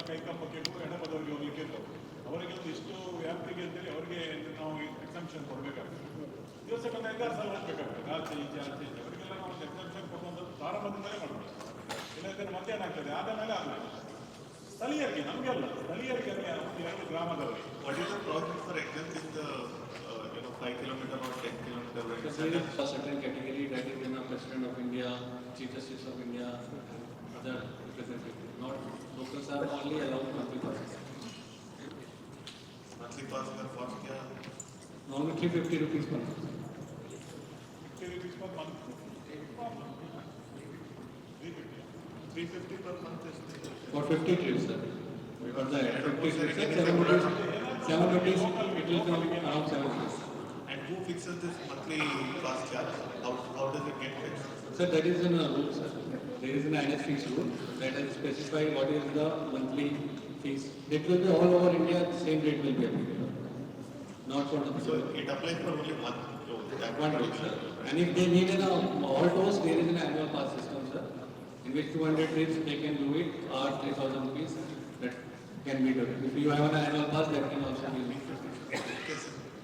ಕೈಕಪ್ಪಕ್ಕೆ ಎಡಪದವರಿಗೆ ಹೋಗ್ಲಿಕ್ಕೆ ಇರ್ತವೆ. ಅವರಿಗೆ ಒಂದು ಇಷ್ಟು ವ್ಯಾಪ್ತಿಗೆ ಅಂತೇಳಿ ಅವರಿಗೆ ನಾವು ಎಕ್ಸಂಪ್ಷನ್ ಕೊಡಬೇಕಾಗ್ತದೆ. ದಿವಸಕ್ಕೊಂದು 5-6 ಸಲ ಹೋಗ್ಬೇಕಾಗ್ತದೆ, ಆಚೆ ಈಚೆ ಅವರಿಗೆಲ್ಲ ನಾವು ಒಂದು ಎಕ್ಸಂಪ್ಷನ್ ಕೊಡುವಂಥದ್ದು ಪ್ರಾರಂಭದಿಂದಲೇ ಮಾಡಬೇಕು. ಇಲ್ಲದಿದ್ದರೆ ಮತ್ತೆ ಏನಾಗ್ತದೆ, ಆದ ಮೇಲೆ ಆಗಲ್ಲ. ಸ್ಥಳೀಯರಿಗೆ, ನಮಗೆಲ್ಲ ಸ್ಥಳೀಯರಿಗೆ, ಒಂದು 2 ಗ್ರಾಮದವರಿಗೆ. What is the process for exempting the 5 kilometer or 10 kilometer range? There is a certain category that is in a President of India, Chief Justice of India, other representatives. Not locals are only allowed monthly passes. Monthly pass का cost क्या? Normally 350 rupees per month. 50 rupees per month. 350 per month is For 50 trips, sir. For the 50 trips, 7 rupees, it will come around 7 rupees. And who fixes this monthly pass charge? How does it get fixed? Sir, that is in a rule, sir. There is an annex fees rule that has specified what is the monthly fees. It will be all over India, the same rate will be applicable. Not for the So it applies for only one road. one road, sir. And if they need all tours, there is an annual pass system, sir, in which 200 trips they can do it, or 3,000 rupees that can be done. If you have an annual pass, that can also be used.